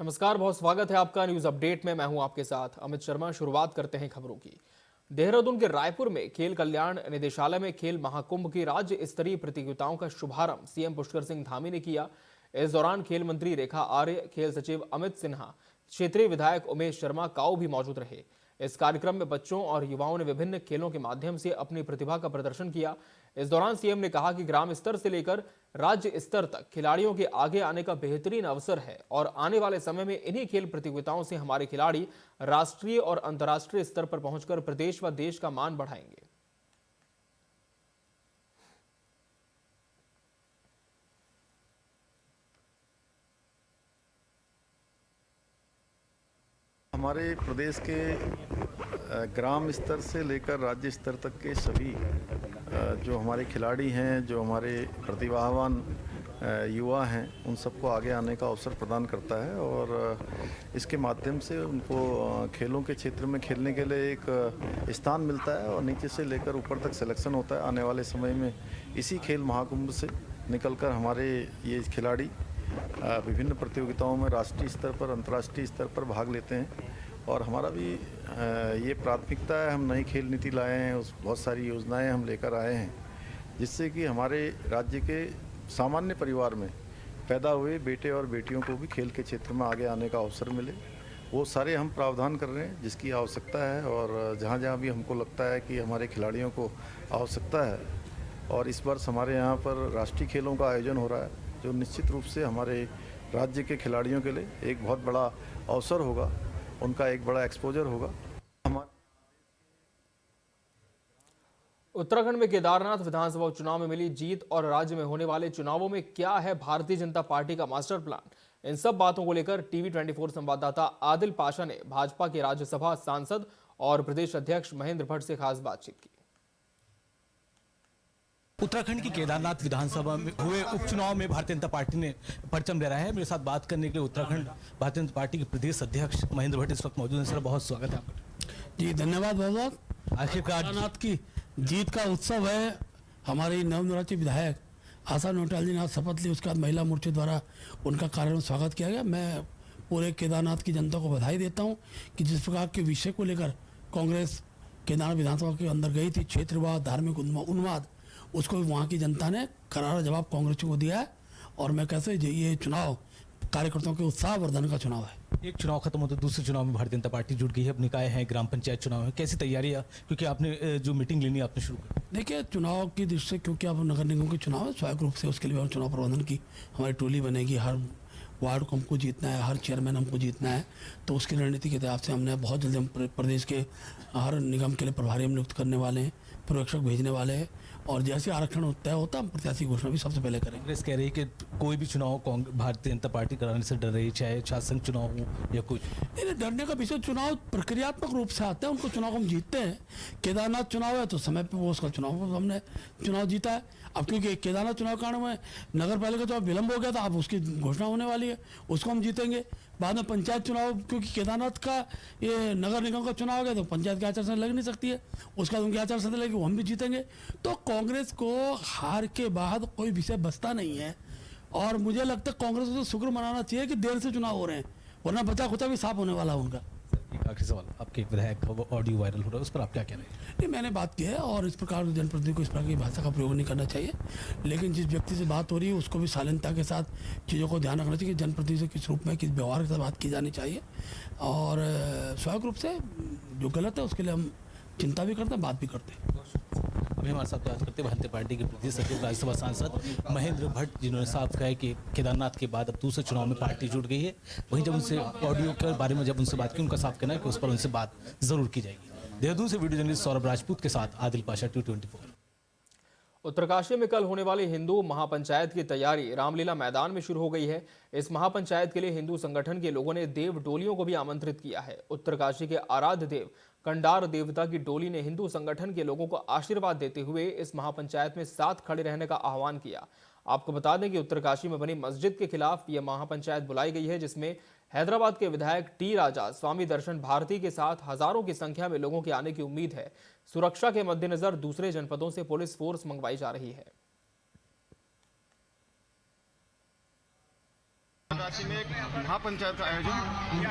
नमस्कार, बहुत स्वागत है आपका न्यूज अपडेट में। मैं हूं आपके साथ अमित शर्मा। शुरुआत करते हैं खबरों की। देहरादून के रायपुर में खेल कल्याण निदेशालय में खेल महाकुंभ की राज्य स्तरीय प्रतियोगिताओं का शुभारंभ सीएम पुष्कर सिंह धामी ने किया। इस दौरान खेल मंत्री रेखा आर्य, खेल सचिव अमित सिन्हा, क्षेत्रीय विधायक उमेश शर्मा काऊ भी मौजूद रहे। इस कार्यक्रम में बच्चों और युवाओं ने विभिन्न खेलों के माध्यम से अपनी प्रतिभा का प्रदर्शन किया। इस दौरान सीएम ने कहा कि ग्राम स्तर से लेकर राज्य स्तर तक खिलाड़ियों के आगे आने का बेहतरीन अवसर है और आने वाले समय में इन्हीं खेल प्रतियोगिताओं से हमारे खिलाड़ी राष्ट्रीय और अंतर्राष्ट्रीय स्तर पर पहुंचकर प्रदेश व देश का मान बढ़ाएंगे। हमारे प्रदेश के ग्राम स्तर से लेकर राज्य स्तर तक के सभी जो हमारे खिलाड़ी हैं, जो हमारे प्रतिभावान युवा हैं, उन सबको आगे आने का अवसर प्रदान करता है और इसके माध्यम से उनको खेलों के क्षेत्र में खेलने के लिए एक स्थान मिलता है और नीचे से लेकर ऊपर तक सिलेक्शन होता है। आने वाले समय में इसी खेल महाकुंभ से निकलकर हमारे ये खिलाड़ी विभिन्न प्रतियोगिताओं में राष्ट्रीय स्तर पर, अंतर्राष्ट्रीय स्तर पर भाग लेते हैं और हमारा भी ये प्राथमिकता है। हम नई खेल नीति लाए हैं, उस बहुत सारी योजनाएं हम लेकर आए हैं जिससे कि हमारे राज्य के सामान्य परिवार में पैदा हुए बेटे और बेटियों को भी खेल के क्षेत्र में आगे आने का अवसर मिले। वो सारे हम प्रावधान कर रहे हैं जिसकी आवश्यकता है और जहाँ जहाँ भी हमको लगता है कि हमारे खिलाड़ियों को आवश्यकता है। और इस वर्ष हमारे यहाँ पर राष्ट्रीय खेलों का आयोजन हो रहा है जो निश्चित रूप से हमारे राज्य के खिलाड़ियों के लिए एक बहुत बड़ा अवसर होगा, उनका एक बड़ा एक्सपोजर होगा। उत्तराखंड में केदारनाथ विधानसभा उपचुनाव में मिली जीत और राज्य में होने वाले चुनावों में क्या है भारतीय जनता पार्टी का मास्टर प्लान, इन सब बातों को लेकर टीवी 24 संवाददाता आदिल पाशा ने भाजपा के राज्यसभा सांसद और प्रदेश अध्यक्ष महेंद्र भट्ट से खास बातचीत की। उत्तराखंड की केदारनाथ विधानसभा में हुए उपचुनाव में भारतीय जनता पार्टी ने परचम लहराया है। मेरे साथ बात करने के लिए उत्तराखंड भारतीय जनता पार्टी के प्रदेश अध्यक्ष महेंद्र भट्ट इस वक्त मौजूद हैं। सर, बहुत स्वागत है आपका। जी धन्यवाद। बहुत आखिरकार केदारनाथ की जीत का उत्सव है। हमारी नवनिर्वाचित विधायक आशा नोटाल जी ने आज शपथ ली, उसके बाद महिला मोर्चे द्वारा उनका कार्य में स्वागत किया गया। मैं पूरे केदारनाथ की जनता को बधाई देता हूँ कि जिस प्रकार के विषय को लेकर कांग्रेस केदारनाथ विधानसभा के अंदर गई थी, क्षेत्रवाद, धार्मिक उन्माद, उसको वहाँ की जनता ने करारा जवाब कांग्रेस को दिया है और मैं कैसे ये चुनाव कार्यकर्ताओं के उत्साहवर्धन का चुनाव है। एक चुनाव खत्म होता है, दूसरे चुनाव में भारतीय जनता पार्टी जुट गई है। अब निकाय है, ग्राम पंचायत चुनाव है, कैसी तैयारियां, क्योंकि आपने जो मीटिंग लेनी आपने शुरू कर। देखिए, चुनाव की दृष्टि से क्योंकि अब नगर निगम के चुनाव है, स्वाभाविक रूप से उसके लिए हम चुनाव प्रबंधन की हमारी टोली बनेगी। हर वार्ड को हमको जीतना है, हर चेयरमैन हमको जीतना है, तो उसकी रणनीति के हिसाब से हमने बहुत जल्दी हम प्रदेश के हर निगम के लिए प्रभारी हम नियुक्त करने वाले हैं, पर्यवेक्षक भेजने वाले हैं और जैसे आरक्षण तय होता हम प्रत्याशी घोषणा भी सबसे पहले करेंगे। कांग्रेस कह रही है कि कोई भी चुनाव भारतीय जनता पार्टी कराने से डर रही है, चाहे शासन चुनाव हो या कुछ। नहीं, डरने का विषय, चुनाव प्रक्रियात्मक रूप से आते हैं, उनको चुनाव हम जीतते हैं। केदारनाथ चुनाव है तो समय पे वो उसका चुनाव हमने चुनाव जीता है। अब क्योंकि केदारनाथ चुनाव कारण में नगर पालिका चुनाव विलंब हो गया था, अब उसकी घोषणा होने वाली है, उसको हम जीतेंगे। बाद में पंचायत चुनाव, क्योंकि केदारनाथ का ये नगर निगम का चुनाव हो गया तो पंचायत की आचार संहिता लग नहीं सकती है, उसका उनकी आचार संहिता लगेगी, वो हम भी जीतेंगे। तो कांग्रेस को हार के बाद कोई विषय बचता नहीं है और मुझे लगता है कांग्रेस को शुक्र मनाना चाहिए कि देर से चुनाव हो रहे हैं, वरना बचा खुचा भी साफ होने वाला है उनका। एक आखिरी सवाल, आपके एक विधायक का ऑडियो वायरल हो रहा है, उस पर आप क्या कह रहे हैं? नहीं, मैंने बात की है और इस प्रकार जनप्रतिनिधि को इस प्रकार की भाषा का प्रयोग नहीं करना चाहिए, लेकिन जिस व्यक्ति से बात हो रही है उसको भी शालीनता के साथ चीज़ों को ध्यान रखना चाहिए कि जनप्रतिनिधि से किस रूप में, किस व्यवहार के साथ बात की जानी चाहिए और स्वाभाविक रूप से जो गलत है उसके लिए हम चिंता भी करते हैं, बात भी करते हैं। अभी हमारे साथ बात करते हैं भारतीय पार्टी के प्रदेश अध्यक्ष राज्यसभा सांसद महेंद्र भट्ट, जिन्होंने साफ कहा है कि केदारनाथ के बाद अब दूसरे चुनाव में पार्टी जुट गई है। वहीं जब उनसे ऑडियो के बारे में जब उनसे बात की, उनका साफ कहना है कि उस पर उनसे बात जरूर की जाएगी। देहरादून से वीडियो जर्नलिस्ट सौरभ राजपूत के साथ आदिल पाशा, T24। उत्तरकाशी में कल होने वाली हिंदू महापंचायत की तैयारी रामलीला मैदान में शुरू हो गई है। इस महापंचायत के लिए हिंदू संगठन के लोगों ने देव डोलियों को भी आमंत्रित किया है। उत्तरकाशी के आराध्य देव कंडार देवता की डोली ने हिंदू संगठन के लोगों को आशीर्वाद देते हुए इस महापंचायत में साथ खड़े रहने का आह्वान किया। आपको बता दें कि उत्तरकाशी में बनी मस्जिद के खिलाफ यह महापंचायत बुलाई गई है, जिसमें हैदराबाद के विधायक टी राजा, स्वामी दर्शन भारती के साथ हजारों की संख्या में लोगों के आने की उम्मीद है। सुरक्षा के मद्देनजर दूसरे जनपदों से पुलिस फोर्स मंगवाई जा रही है। उत्तरकाशी में एक महापंचायत का आयोजन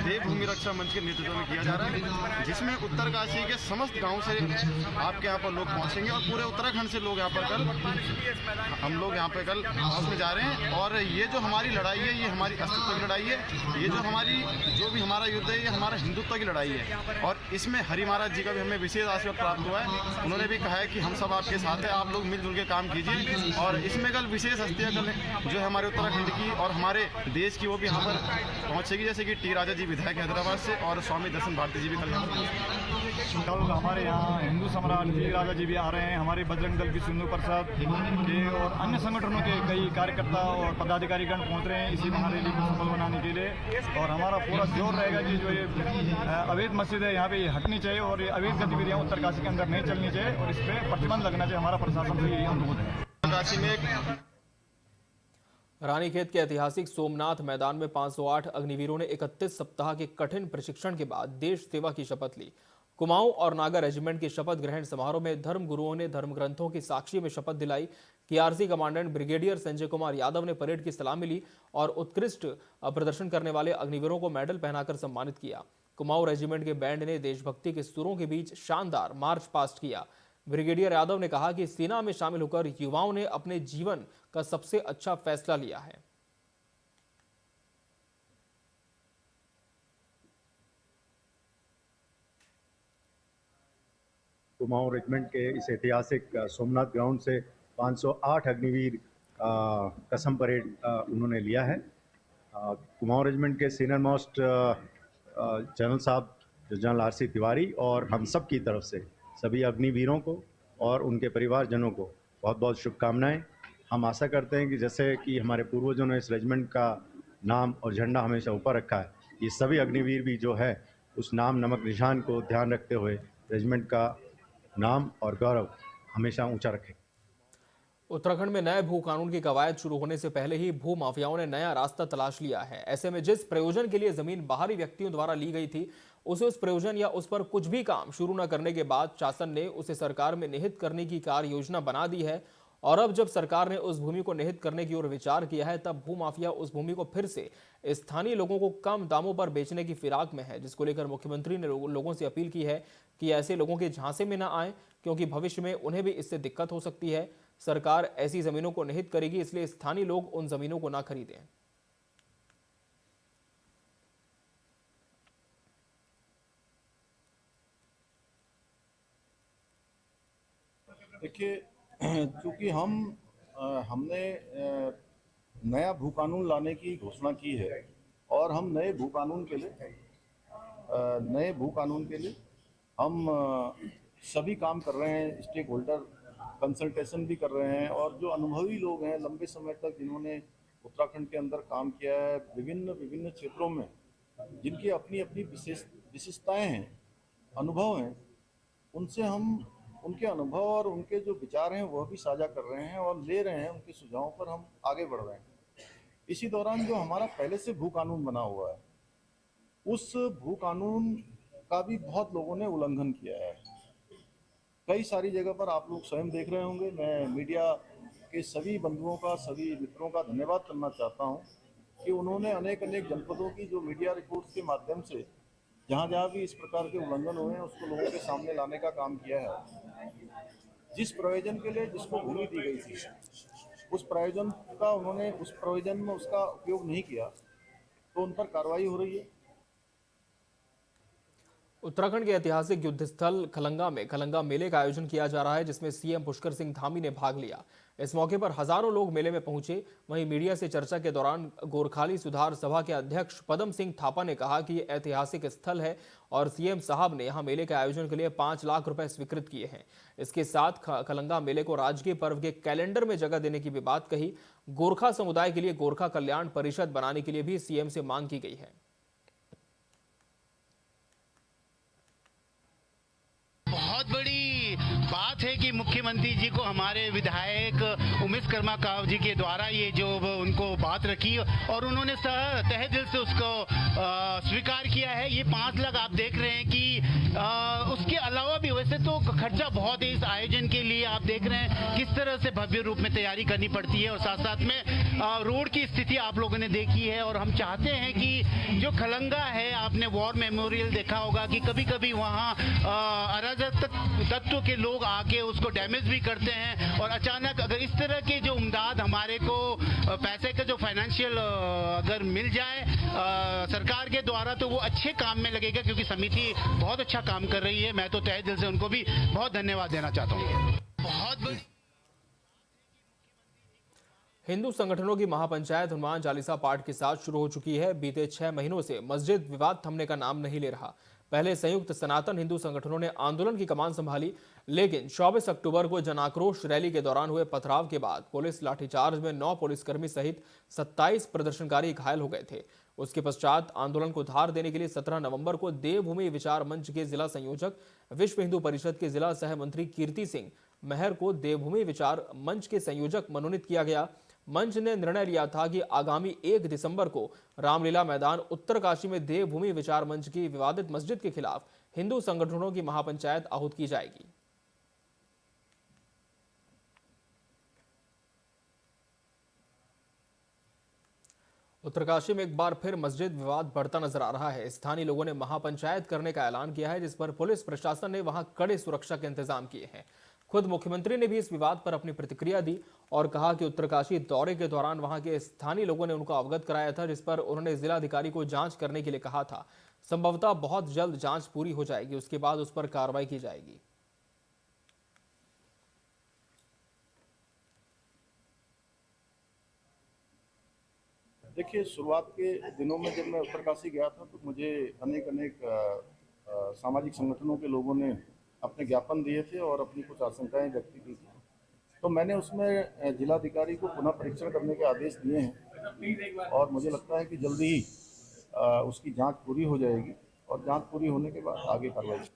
देवभूमि रक्षा मंच के नेतृत्व में किया जा रहा है, जिसमें उत्तरकाशी के समस्त गांव से आपके यहाँ पर लोग पहुंचेंगे और पूरे उत्तराखंड से लोग यहाँ पर हम लोग यहाँ पे कल हाउस में जा रहे हैं। और ये जो हमारी लड़ाई है, ये हमारी अस्तित्व की लड़ाई है, ये जो भी हमारा युद्ध है, ये हमारा हिंदुत्व की लड़ाई है। और इसमें हरि महाराज जी का भी हमें विशेष आशीर्वाद प्राप्त हुआ है। उन्होंने भी कहा है कि हम सब आपके साथ हैं, आप लोग मिलजुल के काम कीजिए। और इसमें कल विशेष हस्तियाँ कल जो है हमारे उत्तराखंड की और हमारे देश की, वो भी यहाँ पर पहुँचेगी, जैसे कि टी राजा जी विधायक हैदराबाद से और स्वामी दर्शन भारती जी भी कल यहाँ पर। कल हमारे यहाँ हिंदू सम्राट टी राजा जी भी आ रहे हैं, हमारे बजरंग दल की सिंधु प्रसाद के और अन्य संगठनों के कई कार्यकर्ता और पदाधिकारीगण पहुँच रहे हैं इसी महारैली को सफल बनाने के लिए। और हमारा पूरा जोर रहेगा कि जो ये अवैध मस्जिद है यहाँ पे ये हटनी चाहिए और ये अवैध गतिविधियाँ उत्तरकाशी के अंदर नहीं चलनी चाहिए और इस पर प्रतिबंध लगना चाहिए। हमारा प्रशासन से यही अनुरोध है। उत्तरकाशी में एक रानीखेत के ऐतिहासिक सोमनाथ मैदान में 508 अग्निवीरों ने 31 सप्ताह के कठिन प्रशिक्षण के बाद देश सेवा की शपथ ली। कुमाऊं और नागा रेजिमेंट के शपथ ग्रहण समारोह में धर्म गुरुओं ने धर्म ग्रंथों की साक्षी में शपथ दिलाई। KRC commandant brigadier Sanjay Kumar Yadav ने परेड की सलामी ली और उत्कृष्ट प्रदर्शन करने वाले अग्निवीरों को मेडल पहनाकर सम्मानित किया। कुमाऊं रेजिमेंट के बैंड ने देशभक्ति के सुरों के बीच शानदार मार्च पास्ट किया। ब्रिगेडियर यादव ने कहा कि सेना में शामिल होकर युवाओं ने अपने जीवन का सबसे अच्छा फैसला लिया है। कुमाऊं रेजिमेंट के इस ऐतिहासिक सोमनाथ ग्राउंड से 508 अग्निवीर कसम परेड उन्होंने लिया है। कुमाऊं रेजिमेंट के सीनियर मोस्ट जनरल साहब जनरल आरसी तिवारी और हम सब की तरफ से सभी अग्निवीरों को और उनके परिवारजनों को बहुत बहुत शुभकामनाएं। हम आशा करते हैं कि जैसे कि हमारे पूर्वजों ने इस रेजिमेंट का नाम और झंडा हमेशा ऊपर रखा है, ये सभी अग्निवीर भी जो है उस नाम नमक निशान को ध्यान रखते हुए रेजिमेंट का नाम और गौरव हमेशा ऊंचा रखें। उत्तराखंड में नए भू कानून की कवायद शुरू होने से पहले ही भू माफियाओं ने नया रास्ता तलाश लिया है। ऐसे में जिस प्रयोजन के लिए जमीन बाहरी व्यक्तियों द्वारा ली गई थी, उस प्रयोजन या उस पर कुछ भी काम शुरू न करने के बाद शासन ने उसे सरकार में निहित करने की कार्य योजना बना दी है। और अब जब सरकार ने उस भूमि को निहित करने की ओर विचार किया है, तब भूमाफिया उस भूमि को फिर से स्थानीय लोगों को कम दामों पर बेचने की फिराक में है, जिसको लेकर मुख्यमंत्री ने लोगों से अपील की है कि ऐसे लोगों के झांसे में न आए, क्योंकि भविष्य में उन्हें भी इससे दिक्कत हो सकती है। सरकार ऐसी जमीनों को निहित करेगी, इसलिए स्थानीय लोग उन जमीनों को ना खरीदें। देखिए, चूँकि हमने नया भू कानून लाने की घोषणा की है और हम नए भू कानून के लिए हम सभी काम कर रहे हैं, स्टेक होल्डर कंसल्टेशन भी कर रहे हैं और जो अनुभवी लोग हैं लंबे समय तक जिन्होंने उत्तराखंड के अंदर काम किया है विभिन्न क्षेत्रों में, जिनकी अपनी अपनी विशेषताएं हैं, अनुभव हैं, उनसे हम उनके अनुभव और उनके जो विचार हैं वह भी साझा कर रहे हैं और ले रहे हैं, उनके सुझावों पर हम आगे बढ़ रहे हैं। इसी दौरान जो हमारा पहले से भू कानून बना हुआ है, उस भू कानून का भी बहुत लोगों ने उल्लंघन किया है। कई सारी जगह पर आप लोग स्वयं देख रहे होंगे। मैं मीडिया के सभी बंधुओं का, सभी मित्रों का धन्यवाद करना चाहता हूं कि उन्होंने अनेक जनपदों की जो मीडिया रिपोर्ट्स के माध्यम से जहाँ भी इस प्रकार के उल्लंघन हुए हैं उसको लोगों के सामने लाने का काम किया है। जिस प्रयोजन के लिए जिसको भूमि दी गई थी, उस प्रयोजन में उसका उपयोग नहीं किया तो उन पर कार्रवाई हो रही है। उत्तराखंड के ऐतिहासिक युद्ध स्थल खलंगा में खलंगा मेले का आयोजन किया जा रहा है, जिसमें सीएम पुष्कर सिंह धामी ने भाग लिया। इस मौके पर हजारों लोग मेले में पहुंचे। वहीं मीडिया से चर्चा के दौरान गोरखाली सुधार सभा के अध्यक्ष पदम सिंह थापा ने कहा कि ये ऐतिहासिक स्थल है और सीएम साहब ने यहां मेले के आयोजन के लिए 5 लाख रुपए स्वीकृत किए हैं। इसके साथ खलंगा मेले को राजकीय पर्व के कैलेंडर में जगह देने की भी बात कही। गोरखा समुदाय के लिए गोरखा कल्याण परिषद बनाने के लिए भी सीएम से मांग की गई है। बहुत बड़ी बात है कि मुख्यमंत्री जी को हमारे विधायक उमेश कर्मा काव जी के द्वारा ये जो उनको बात रखी और उन्होंने तहे दिल से उसको स्वीकार किया है। ये 5 लाख आप देख रहे हैं कि उसके अलावा भी वैसे तो खर्चा बहुत है इस आयोजन के लिए। आप देख रहे हैं किस तरह तरह से भव्य रूप में तैयारी करनी पड़ती है और साथ साथ में रोड की स्थिति आप लोगों ने देखी है और हम चाहते हैं कि जो खलंगा है, आपने वॉर मेमोरियल देखा होगा कि कभी कभी वहाँ अराजक तत्व के लोग आके उसको डैमेज भी करते हैं और अचानक अगर इस तरह के जो इमदाद हमारे को पैसे का जो फाइनेंशियल अगर मिल जाए सरकार के द्वारा तो वो अच्छे काम में लगेगा, क्योंकि समिति बहुत अच्छा काम कर रही है। मैं तो तहे दिल से उनको भी बहुत धन्यवाद देना चाहता हूँ। बहुत बड़ी हिंदू संगठनों की महापंचायत हनुमान चालीसा पाठ के साथ शुरू हो चुकी है। बीते 6 महीनों से मस्जिद विवाद थमने का नाम नहीं ले रहा। पहले संयुक्त सनातन हिंदू संगठनों ने आंदोलन की कमान संभाली, लेकिन 24 अक्टूबर को जन आक्रोश रैली के दौरान हुए पथराव के बाद पुलिस लाठीचार्ज में 9 पुलिसकर्मी सहित 27 प्रदर्शनकारी घायल हो गए थे। उसके पश्चात आंदोलन को धार देने के लिए 17 नवंबर को देवभूमि विचार मंच के जिला संयोजक, विश्व हिंदू परिषद के जिला सह मंत्री कीर्ति सिंह मेहर को देवभूमि विचार मंच के संयोजक मनोनीत किया गया। मंच ने निर्णय लिया था कि आगामी 1 दिसंबर को रामलीला मैदान उत्तरकाशी में देवभूमि विचार मंच की विवादित मस्जिद के खिलाफ हिंदू संगठनों की महापंचायत आहूत की जाएगी। उत्तरकाशी में एक बार फिर मस्जिद विवाद बढ़ता नजर आ रहा है। स्थानीय लोगों ने महापंचायत करने का ऐलान किया है, जिस पर पुलिस प्रशासन ने वहां कड़े सुरक्षा के इंतजाम किए हैं। खुद मुख्यमंत्री ने भी इस विवाद पर अपनी प्रतिक्रिया दी और कहा कि उत्तरकाशी दौरे के दौरान वहां के स्थानीय लोगों ने उनको अवगत कराया था, जिस पर उन्होंने जिलाधिकारी को जांच करने के लिए कहा था। संभवतः बहुत जल्द जांच पूरी हो जाएगी, उसके बाद उस पर कार्रवाई की जाएगी। देखिए, शुरुआत के दिनों में जब मैं उत्तरकाशी गया था तो मुझे अनेक सामाजिक संगठनों के लोगों ने अपने ज्ञापन दिए थे और अपनी कुछ आशंकाएं व्यक्त की थी। तो मैंने उसमें जिलाधिकारी को पुनः परीक्षण करने के आदेश दिए हैं और मुझे लगता है कि जल्दी ही उसकी जांच पूरी हो जाएगी और जांच पूरी होने के बाद आगे कार्रवाई।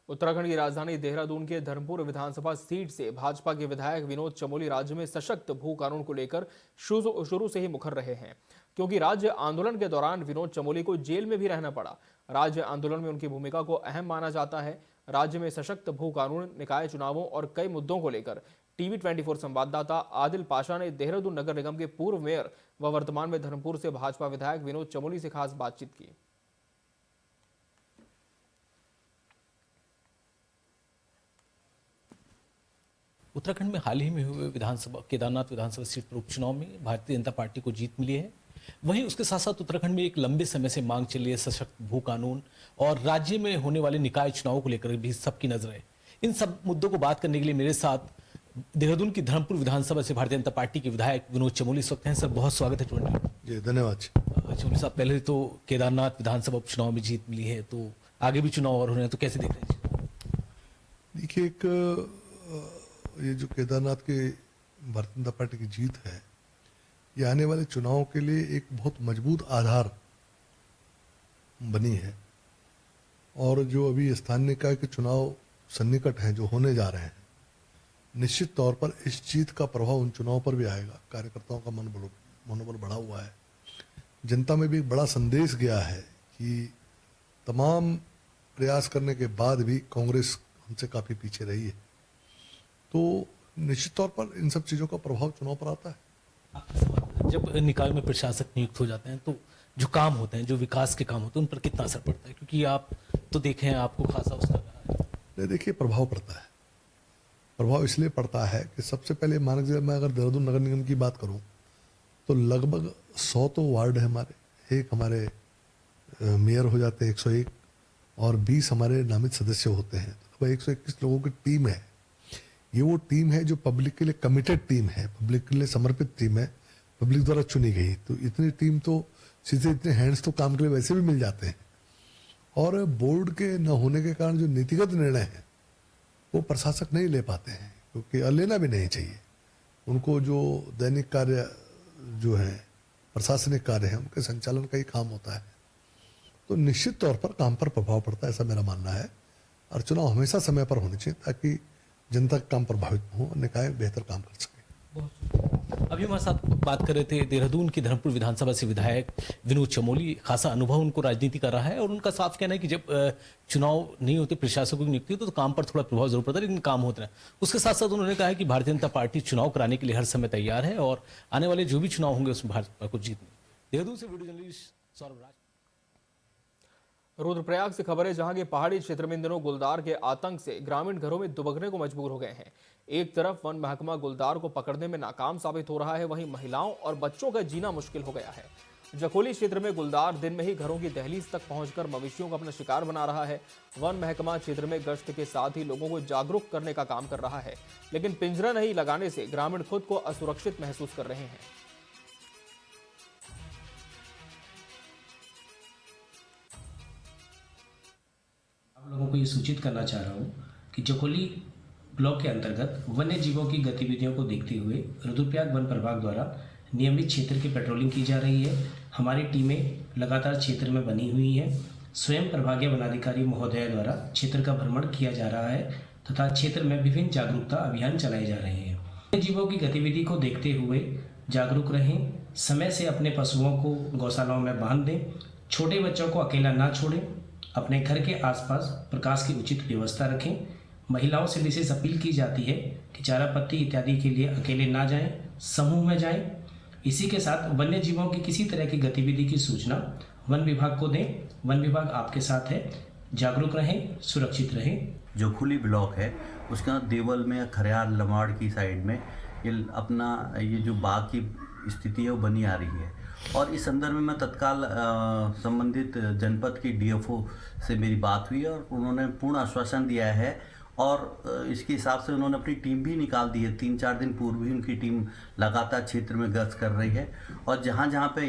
उत्तराखंड की राजधानी देहरादून के धर्मपुर विधानसभा सीट से भाजपा के विधायक विनोद चमोली राज्य में सशक्त भू कानून को लेकर शुरू से ही मुखर रहे हैं, क्योंकि राज्य आंदोलन के दौरान विनोद चमोली को जेल में भी रहना पड़ा। राज्य आंदोलन में उनकी भूमिका को अहम माना जाता है। राज्य में सशक्त भू कानून, निकाय चुनावों और कई मुद्दों को लेकर टीवी 24 संवाददाता आदिल पाशा ने देहरादून नगर निगम के पूर्व मेयर व वर्तमान में धर्मपुर से भाजपा विधायक विनोद चमोली से खास बातचीत की। उत्तराखंड में हाल ही में हुए केदारनाथ विधानसभा सीट पर उपचुनाव में भारतीय जनता पार्टी को जीत मिली है। वहीं उसके साथ साथ उत्तराखंड में एक लंबे समय से मांग चली है सशक्त भू कानून और राज्य में होने वाले निकाय चुनाव को लेकर भी सबकी नजर है। इन सब मुद्दों को बात करने के लिए मेरे साथ देहरादून की धर्मपुर विधानसभा से भारतीय जनता पार्टी के विधायक विनोद चमोली इस वक्त हैं। सर, बहुत स्वागत है चुनाव में। जी धन्यवाद। चमोली साहब, पहले तो केदारनाथ विधानसभा उपचुनाव में जीत मिली है, तो आगे भी चुनाव और होने हैं, तो कैसे देख रहे हैं? देखिए, ये जो केदारनाथ के भारतीय जनता पार्टी की जीत है, ये आने वाले चुनाव के लिए एक बहुत मजबूत आधार बनी है। और जो अभी स्थानीय निकाय के चुनाव सन्निकट हैं, जो होने जा रहे हैं, निश्चित तौर पर इस जीत का प्रभाव उन चुनाव पर भी आएगा। कार्यकर्ताओं का मनोबल बढ़ा हुआ है। जनता में भी एक बड़ा संदेश गया है कि तमाम प्रयास करने के बाद भी कांग्रेस हमसे काफ़ी पीछे रही है। तो निश्चित तौर पर इन सब चीज़ों का प्रभाव चुनाव पर आता है। जब निकाय में प्रशासक नियुक्त हो जाते हैं तो जो काम होते हैं, जो विकास के काम होते हैं, उन पर कितना असर पड़ता है? क्योंकि आप तो देखे हैं, आपको खासा उसका नहीं, देखिए, प्रभाव पड़ता है। प्रभाव इसलिए पड़ता है कि सबसे पहले मान लीजिए, मैं अगर देहरादून नगर निगम की बात करूं तो लगभग 100 तो वार्ड है हमारे। एक हमारे मेयर हो जाते हैं 101 और 20 हमारे नामित सदस्य होते हैं। तो 121 लोगों की टीम है। ये वो टीम है जो पब्लिक के लिए कमिटेड टीम है, पब्लिक के लिए समर्पित टीम है, पब्लिक द्वारा चुनी गई। तो इतनी टीम तो सीधे इतने हैंड्स तो काम के लिए वैसे भी मिल जाते हैं। और बोर्ड के न होने के कारण जो नीतिगत निर्णय है वो प्रशासक नहीं ले पाते हैं, क्योंकि लेना भी नहीं चाहिए। उनको जो दैनिक कार्य जो है, प्रशासनिक कार्य है, उनके संचालन का ही काम होता है। तो निश्चित तौर पर काम पर प्रभाव पड़ता है, ऐसा मेरा मानना है। और चुनाव हमेशा समय पर होने चाहिए ताकि जनता का काम प्रभावित हो और निकाय बेहतर काम कर सके। अभी हमारे साथ बात कर रहे थे देहरादून की धर्मपुर विधानसभा से विधायक विनोद चमोली। खासा अनुभव उनको राजनीति का रहा है और उनका साफ कहना है कि जब चुनाव नहीं होते, प्रशासकों की नियुक्ति तो काम पर थोड़ा प्रभाव जरूर पड़ता है, लेकिन काम होता है। उसके साथ साथ उन्होंने कहा है कि भारतीय जनता पार्टी चुनाव कराने के लिए हर समय तैयार है और आने वाले जो भी चुनाव होंगे उसमें भाजपा को जीतने। देहरादून से वीडियो जर्नलिस्ट सौरभ राज। रुद्रप्रयाग से खबर है, जहां के पहाड़ी क्षेत्र में इन दिनों गुलदार के आतंक से ग्रामीण घरों में दुबकने को मजबूर हो गए हैं। एक तरफ वन महकमा गुलदार को पकड़ने में नाकाम साबित हो रहा है, वहीं महिलाओं और बच्चों का जीना मुश्किल हो गया है। जखोली क्षेत्र में गुलदार दिन में ही घरों की दहलीज तक पहुंचकर मवेशियों को अपना शिकार बना रहा है। वन महकमा क्षेत्र में गश्त के साथ ही लोगों को जागरूक करने का काम कर रहा है, लेकिन पिंजरा नहीं लगाने से ग्रामीण खुद को असुरक्षित महसूस कर रहे हैं। आप लोगों को ये सूचित करना चाह रहा हूँ कि जखोली ब्लॉक के अंतर्गत वन्य जीवों की गतिविधियों को देखते हुए रुद्रप्रयाग वन प्रभाग द्वारा नियमित क्षेत्र की पेट्रोलिंग की जा रही है। हमारी टीमें लगातार क्षेत्र में बनी हुई हैं। स्वयं प्रभागीय वनाधिकारी महोदय द्वारा क्षेत्र का भ्रमण किया जा रहा है तथा क्षेत्र में विभिन्न जागरूकता अभियान चलाए जा रहे हैं। वन्य जीवों की गतिविधि को देखते हुए जागरूक रहें, समय से अपने पशुओं को गौशालाओं में बांध दें, छोटे बच्चों को अकेला ना छोड़ें, अपने घर के आसपास प्रकाश की उचित व्यवस्था रखें। महिलाओं से विशेष अपील की जाती है कि चारा पत्ती इत्यादि के लिए अकेले ना जाएं, समूह में जाएं। इसी के साथ वन्य जीवों की किसी तरह की गतिविधि की सूचना वन विभाग को दें। वन विभाग आपके साथ है। जागरूक रहें, सुरक्षित रहें। जखोली ब्लॉक है उसका देवल में खरियार लमाड़ की साइड में ये जो बाघ की स्थिति है वो बनी आ रही है और इस संदर्भ में मैं तत्काल संबंधित जनपद की डीएफओ से मेरी बात हुई और उन्होंने पूर्ण आश्वासन दिया है और इसके हिसाब से उन्होंने अपनी टीम भी निकाल दी है। 3-4 दिन पूर्व ही उनकी टीम लगातार क्षेत्र में गश्त कर रही है और जहाँ जहाँ पे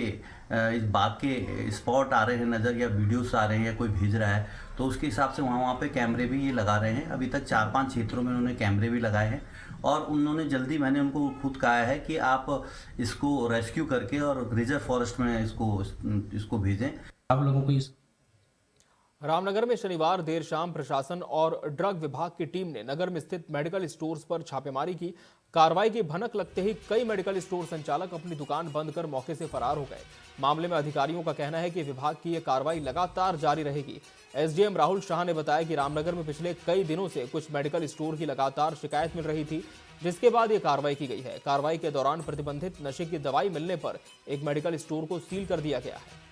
इस बाघ के स्पॉट आ रहे हैं नज़र या वीडियोस आ रहे हैं या कोई भेज रहा है तो उसके हिसाब से वहाँ पे कैमरे भी ये लगा रहे हैं। अभी तक 4-5 क्षेत्रों में उन्होंने कैमरे भी लगाए हैं और उन्होंने जल्दी, मैंने उनको खुद कहा है कि आप इसको रेस्क्यू करके और रिजर्व फॉरेस्ट में इसको भेजें। आप लोगों को इस रामनगर में शनिवार देर शाम प्रशासन और ड्रग विभाग की टीम ने नगर में स्थित मेडिकल स्टोर्स पर छापेमारी की। कार्रवाई की भनक लगते ही कई मेडिकल स्टोर संचालक अपनी दुकान बंद कर मौके से फरार हो गए। मामले में अधिकारियों का कहना है कि विभाग की यह कार्रवाई लगातार जारी रहेगी। एसडीएम राहुल शाह ने बताया कि रामनगर में पिछले कई दिनों से कुछ मेडिकल स्टोर की लगातार शिकायत मिल रही थी, जिसके बाद ये कार्रवाई की गई है। कार्रवाई के दौरान प्रतिबंधित नशे की दवाई मिलने पर एक मेडिकल स्टोर को सील कर दिया गया है।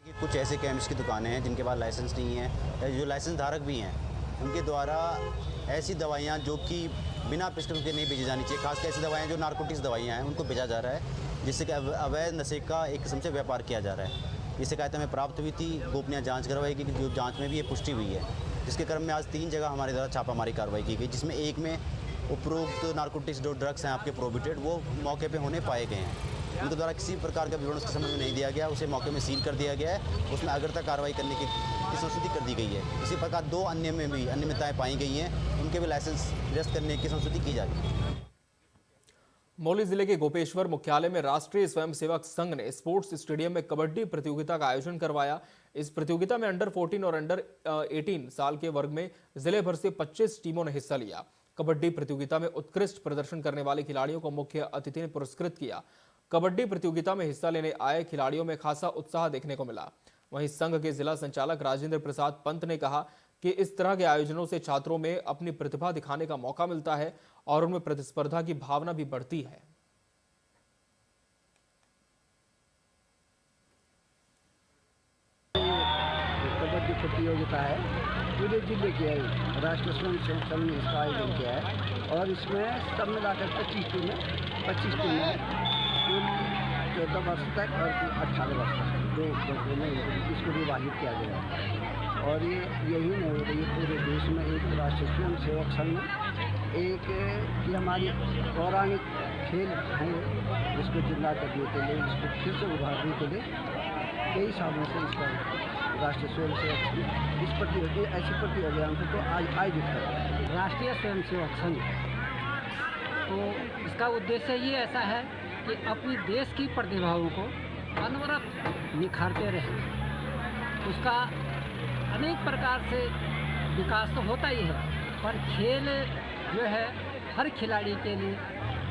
कुछ ऐसे केमिस्ट की दुकानें हैं जिनके पास लाइसेंस नहीं है या जो लाइसेंस धारक भी हैं, उनके द्वारा ऐसी दवाइयां जो कि बिना प्रिस्क्रिप्शन के नहीं भेजी जानी चाहिए, खासकर ऐसी दवाइयां जो नारकोटिक्स दवाइयां हैं उनको भेजा जा रहा है, जिससे कि अवैध नशे का एक किस्म से व्यापार किया जा रहा है। ये शिकायत हमें प्राप्त हुई थी, गोपनीय जाँच करवाई गई, जो जाँच में भी ये पुष्टि हुई है, जिसके क्रम में आज 3 जगह हमारे द्वारा छापामारी कार्रवाई की गई, जिसमें एक में उपरोक्त नारकोटिक्स जो ड्रग्स हैं आपके प्रोहिबिटेड वो मौके पे होने पाए गए हैं। उनके द्वारा किसी प्रकार का विवरण उसके संबंध में नहीं दिया गया, उसे मौके में सील कर दिया गया है। उसमें अग्रता कार्रवाई करने की संस्तुति कर दी गई है। इसी प्रकार 2 अन्य में भी अनियमितताएं पाई गई हैं, उनके भी लाइसेंस निरस्त करने की संस्तुति की जा रही है। मौली जिले के गोपेश्वर मुख्यालय में राष्ट्रीय स्वयंसेवक संघ ने स्पोर्ट्स स्टेडियम में कबड्डी प्रतियोगिता का आयोजन करवाया। इस प्रतियोगिता में अंडर 14 और अंडर 18 साल के वर्ग में जिले भर से 25 टीमों ने हिस्सा लिया। कबड्डी प्रतियोगिता में उत्कृष्ट प्रदर्शन करने वाले खिलाड़ियों को मुख्य अतिथि ने पुरस्कृत किया। कबड्डी प्रतियोगिता में हिस्सा लेने आए खिलाड़ियों में खासा उत्साह देखने को मिला। वहीं संघ के जिला संचालक राजेंद्र प्रसाद पंत ने कहा कि इस तरह के आयोजनों से छात्रों में अपनी प्रतिभा दिखाने का मौका मिलता है और उनमें प्रतिस्पर्धा की भावना भी बढ़ती है। कबड्डी प्रतियोगिता है, पूरे जिले की है, राष्ट्रीय स्वयंसेवक संघ ने इसका आयोजन किया है और इसमें सब मिलाकर 25 टीमें 14 वर्ष तक और 18 वर्ष तक 2 वर्गों में इसको विभाजित किया गया है। और यही नहीं हो रही, पूरे देश में एक राष्ट्रीय स्वयंसेवक संघ एक कि हमारी पौराणिक खेल हैं इसको जिंदा करने के लिए, इसको फिर से उभारने के लिए कई सालों से इसका राष्ट्रीय स्वयंसेवक संघ इस प्रतियोगिता ऐसी प्रतियोगिताओं को आयोजित कर रहा है। राष्ट्रीय स्वयंसेवक संघ तो इसका उद्देश्य ही ऐसा है कि अपनी देश की प्रतिभाओं को अनवरत निखारते रहें। उसका अनेक प्रकार से विकास तो होता ही है, पर खेल जो है हर खिलाड़ी के लिए,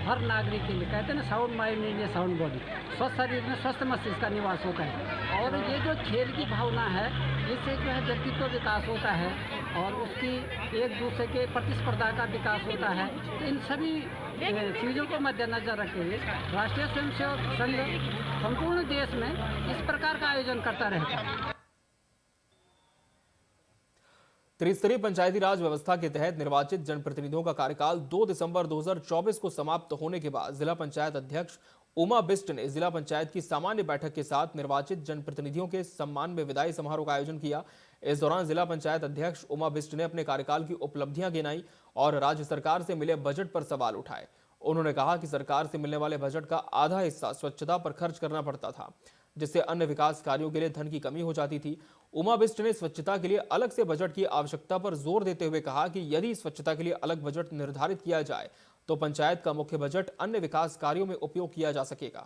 हर नागरिक के लिए, कहते हैं ना sound mind India sound body, स्वस्थ शरीर में स्वस्थ मस्तिष्क का निवास होता है। और ये जो खेल की भावना है, इससे जो है व्यक्तित्व विकास होता है और उसकी एक दूसरे के प्रतिस्पर्धा का विकास होता है। तो इन सभी चीज़ों को मद्देनजर रखते हुए राष्ट्रीय स्वयंसेवक संघ संपूर्ण देश में इस प्रकार का आयोजन करता रहता है। त्रिस्तरीय पंचायती राज व्यवस्था के तहत निर्वाचित जनप्रतिनिधियों का कार्यकाल 2 दिसंबर 2024 को समाप्त होने के बाद जिला पंचायत अध्यक्ष उमा बिष्ट ने जिला पंचायत की सामान्य बैठक के साथ निर्वाचित जनप्रतिनिधियों के सम्मान में विदाई समारोह का आयोजन किया। इस दौरान जिला पंचायत अध्यक्ष उमा बिष्ट ने अपने कार्यकाल की उपलब्धियां गिनाई और राज्य सरकार से मिले बजट पर सवाल उठाए। उन्होंने कहा कि सरकार से मिलने वाले बजट का आधा हिस्सा स्वच्छता पर खर्च करना पड़ता था, जिससे अन्य विकास कार्यों के लिए धन की कमी हो जाती थी। उमा बिष्ट ने स्वच्छता के लिए अलग से बजट की आवश्यकता पर जोर देते हुए कहा कि यदि स्वच्छता के लिए अलग बजट निर्धारित किया जाए तो पंचायत का मुख्य बजट अन्य विकास कार्यों में उपयोग किया जा सकेगा।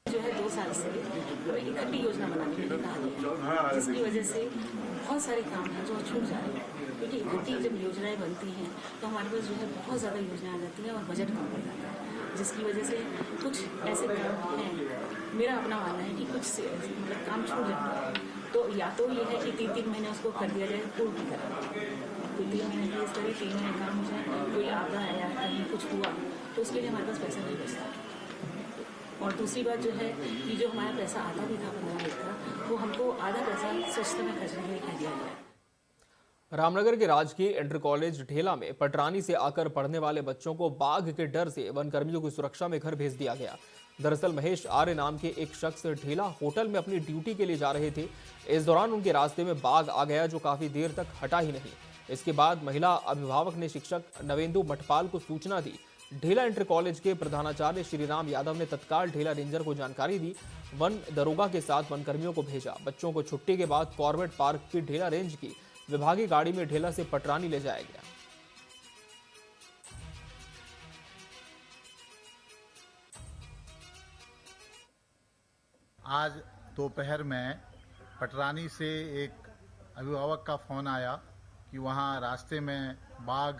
जो है 2 साल से इकट्ठी योजना बनाने के लिए कहा, जिसकी वजह से बहुत सारे काम हैं जो छूट जा रहे हैं, क्योंकि इकट्ठी जब योजनाएं बनती हैं तो हमारे पास जो है बहुत ज़्यादा योजनाएं आ जाती हैं और बजट कम हो जाता है, जिसकी वजह से कुछ ऐसे काम हैं, मेरा अपना मानना है कि कुछ मतलब काम छूट जाता है। तो या तो ये है कि 3-3 महीने उसको कर दिया जाए पूर्ण की तरह, कोई 3 महीने की इस तरह 3 महीने काम हो जाए, कोई आपदा आया कहीं कुछ हुआ तो उसके लिए हमारे पास पैसा नहीं बचता। और दूसरी बात जो है कि जो हमारा पैसा आता भी था 15 मिनट का, वो हमको आधा पैसा स्वच्छता में खर्चने के लिए कह दिया गया। रामनगर के राजकीय इंटर कॉलेज ढेला में पटरानी से आकर पढ़ने वाले बच्चों को बाघ के डर से वन कर्मियों की सुरक्षा में घर भेज दिया गया। दरअसल महेश आर्य नाम के एक शख्स ढेला होटल में अपनी ड्यूटी के लिए जा रहे थे। इस दौरान उनके रास्ते में बाघ आ गया जो काफी देर तक हटा ही नहीं। इसके बाद महिला अभिभावक ने शिक्षक नवेंदु मठपाल को सूचना दी। ढेला इंटर कॉलेज के प्रधानाचार्य श्रीराम यादव ने तत्काल ढेला रेंजर को जानकारी दी। वन दरोगा के साथ वनकर्मियों को भेजा। बच्चों को छुट्टी के बाद कॉर्बेट पार्क की ढेला रेंज की विभागीय गाड़ी में ढेला से पटरानी ले जाया गया। आज दोपहर में पटरानी से एक अभिभावक का फ़ोन आया कि वहाँ रास्ते में बाघ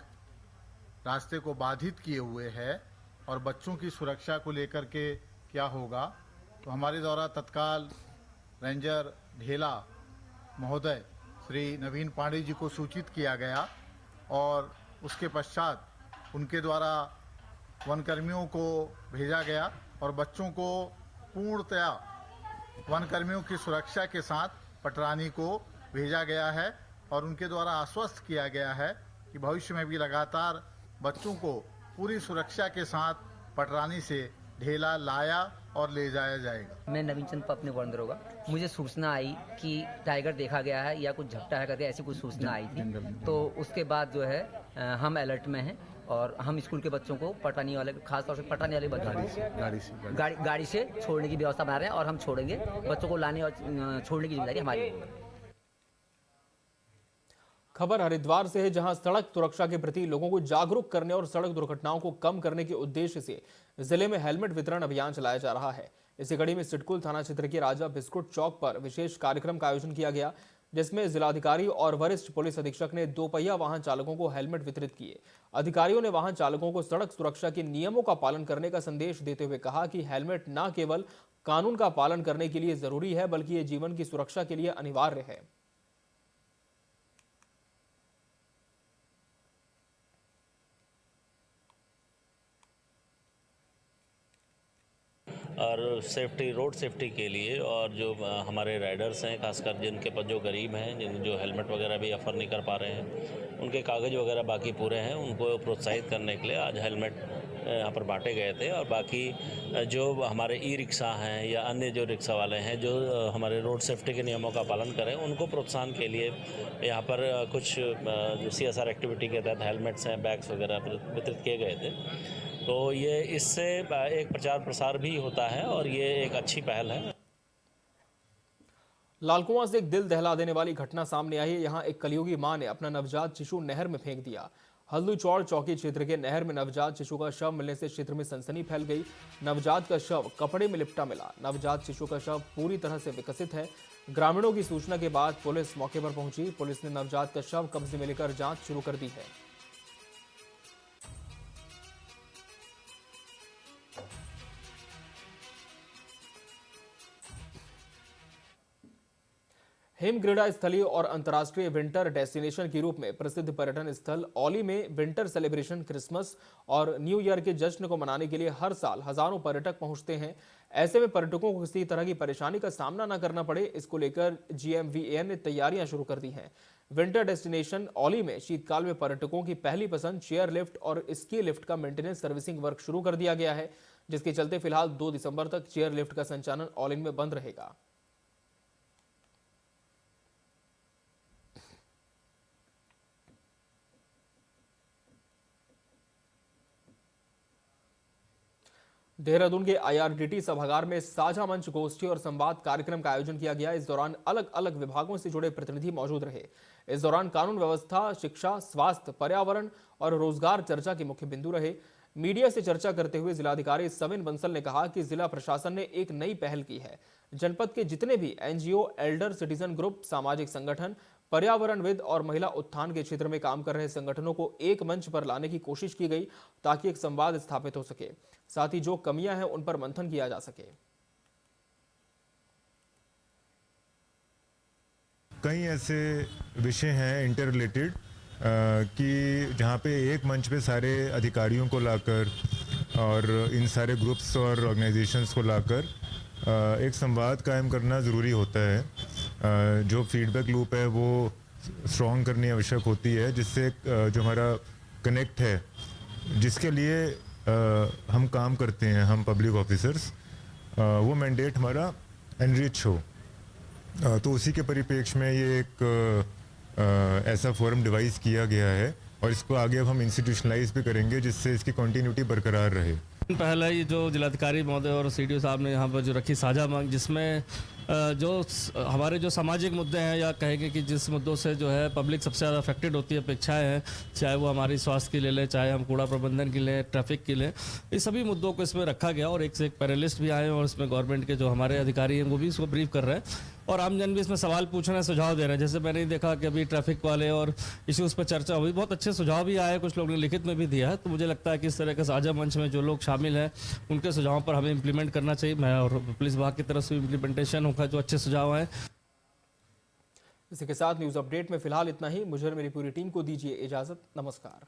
रास्ते को बाधित किए हुए है और बच्चों की सुरक्षा को लेकर के क्या होगा। तो हमारे द्वारा तत्काल रेंजर ढेला महोदय श्री नवीन पांडे जी को सूचित किया गया और उसके पश्चात उनके द्वारा वनकर्मियों को भेजा गया और बच्चों को पूर्णतया वनकर्मियों की सुरक्षा के साथ पटरानी को भेजा गया है और उनके द्वारा आश्वस्त किया गया है कि भविष्य में भी लगातार बच्चों को पूरी सुरक्षा के साथ पटरानी से ढेला लाया और ले जाया जाएगा। मैं नवीन चंद अपने वन दरोगा, मुझे सूचना आई कि टाइगर देखा गया है या कुछ झपटा है करके ऐसी कुछ सूचना आई थी। तो उसके बाद जो है हम अलर्ट में हैं और हम स्कूल के बच्चों को पटरानी वाले, खासतौर से पटरानी वाले गाड़ी से छोड़ने की व्यवस्था बना रहे हैं और हम छोड़ेंगे। बच्चों को लाने और छोड़ने की जिम्मेदारी हमारी है। खबर हरिद्वार से है, जहां सड़क सुरक्षा के प्रति लोगों को जागरूक करने और सड़क दुर्घटनाओं को कम करने के उद्देश्य से जिले में हेलमेट वितरण अभियान चलाया जा रहा है। इसी कड़ी में सिडकुल थाना क्षेत्र के राजा बिस्कुट चौक पर विशेष कार्यक्रम का आयोजन किया गया, जिसमें जिलाधिकारी और वरिष्ठ पुलिस अधीक्षक ने 2 पहिया वाहन चालकों को हेलमेट वितरित किए। अधिकारियों ने वाहन चालकों को सड़क सुरक्षा के नियमों का पालन करने का संदेश देते हुए कहा कि हेलमेट न केवल कानून का पालन करने के लिए जरूरी है, बल्कि ये जीवन की सुरक्षा के लिए अनिवार्य है। और सेफ्टी, रोड सेफ्टी के लिए, और जो हमारे राइडर्स हैं खासकर जिनके पास जो गरीब हैं, जिन जो हेलमेट वगैरह भी अफर नहीं कर पा रहे हैं, उनके कागज़ वगैरह बाकी पूरे हैं, उनको प्रोत्साहित करने के लिए आज हेलमेट यहाँ पर बांटे गए थे। और बाकी जो हमारे ई रिक्शा हैं या अन्य जो रिक्शा वाले हैं जो हमारे रोड सेफ्टी के नियमों का पालन करें, उनको प्रोत्साहन के लिए यहाँ पर कुछ CSR एक्टिविटी के तहत हेलमेट्स हैं, बैग्स वगैरह वितरित किए गए थे। तो ये इससे एक प्रचार प्रसार भी होता है और ये एक अच्छी पहल है। लालकुआं से एक दिल दहला देने वाली घटना सामने आई है। यहाँ एक कलयुगी मां ने अपना नवजात शिशु नहर में फेंक दिया। हल्दूचौड़ चौकी क्षेत्र के नहर में नवजात शिशु का शव मिलने से क्षेत्र में सनसनी फैल गई। नवजात का शव कपड़े में लिपटा मिला। नवजात शिशु का शव पूरी तरह से विकसित है। ग्रामीणों की सूचना के बाद पुलिस मौके पर पहुंची। पुलिस ने नवजात का शव कब्जे में लेकर जांच शुरू कर दी है। हिमग्रीडा स्थलीय और अंतर्राष्ट्रीय विंटर डेस्टिनेशन के रूप में प्रसिद्ध पर्यटन स्थल औली में विंटर सेलिब्रेशन, क्रिसमस और न्यू ईयर के जश्न को मनाने के लिए हर साल हजारों पर्यटक पहुंचते हैं। ऐसे में पर्यटकों को किसी तरह की परेशानी का सामना न करना पड़े, इसको लेकर GMVAN ने तैयारियां शुरू कर दी हैं। विंटर डेस्टिनेशन औली में शीतकाल में पर्यटकों की पहली पसंद चेयर लिफ्ट और स्की लिफ्ट का मेंटेनेंस सर्विसिंग वर्क शुरू कर दिया गया है, जिसके चलते फिलहाल 2 दिसंबर तक चेयर लिफ्ट का संचालन औली में बंद रहेगा। देहरादून के IRDT सभागार में साझा मंच, गोष्ठी और संवाद कार्यक्रम का आयोजन किया गया। इस दौरान अलग अलग विभागों से जुड़े प्रतिनिधि मौजूद रहे। इस दौरान कानून व्यवस्था, शिक्षा, स्वास्थ्य, पर्यावरण और रोजगार चर्चा के मुख्य बिंदु रहे। मीडिया से चर्चा करते हुए जिलाधिकारी सविन बंसल ने कहा कि जिला प्रशासन ने एक नई पहल की है। जनपद के जितने भी NGO, एल्डर सिटीजन ग्रुप, सामाजिक संगठन, पर्यावरणविद और महिला उत्थान के क्षेत्र में काम कर रहे संगठनों को एक मंच पर लाने की कोशिश की गई ताकि एक संवाद स्थापित हो सके। साथ ही जो कमियां हैं उन पर मंथन किया जा सके। कई ऐसे विषय हैं इंटर रिलेटेड कि जहाँ पे एक मंच पे सारे अधिकारियों को लाकर और इन सारे ग्रुप्स और ऑर्गेनाइजेशंस को लाकर एक संवाद कायम करना ज़रूरी होता है। जो फीडबैक लूप है वो स्ट्रॉन्ग करनी आवश्यक होती है, जिससे जो हमारा कनेक्ट है, जिसके लिए हम काम करते हैं, हम पब्लिक ऑफिसर्स, वो मैंडेट हमारा एनरिच हो। तो उसी के परिप्रेक्ष्य में ये एक ऐसा फोरम डिवाइस किया गया है और इसको आगे अब हम इंस्टीट्यूशनलाइज भी करेंगे, जिससे इसकी कंटिन्यूटी बरकरार रहे। पहले ही जो जिलाधिकारी महोदय और CDO साहब ने यहाँ पर जो रखी साझा मांग, जिसमें जो हमारे जो सामाजिक मुद्दे हैं या कहेंगे कि जिस मुद्दों से जो है पब्लिक सबसे ज़्यादा अफेक्टेड होती है, अपेक्षाएं हैं, चाहे वो हमारी स्वास्थ्य की ले लें, चाहे हम कूड़ा प्रबंधन की लें, ट्रैफिक की लें, इस सभी मुद्दों को इसमें रखा गया और एक से एक पैनलिस्ट भी आए और इसमें गवर्नमेंट के जो हमारे अधिकारी हैं वो भी इसको ब्रीफ कर रहे हैं और आमजन भी इसमें सवाल पूछ रहे हैं, सुझाव दे रहे हैं। जैसे मैंने देखा कि अभी ट्रैफिक वाले और इश्यूज़ पर चर्चा हुई, बहुत अच्छे सुझाव भी आए, कुछ लोगों ने लिखित में भी दिया है। तो मुझे लगता है कि इस तरह के साझा मंच में जो लोग शामिल हैं उनके सुझावों पर हमें इम्प्लीमेंट करना चाहिए। मैं और पुलिस विभाग की तरफ से इम्प्लीमेंटेशन होगा जो अच्छे सुझाव हैं। इसी के साथ न्यूज़ अपडेट में फिलहाल इतना ही। मुझे और मेरी पूरी टीम को दीजिए इजाज़त। नमस्कार।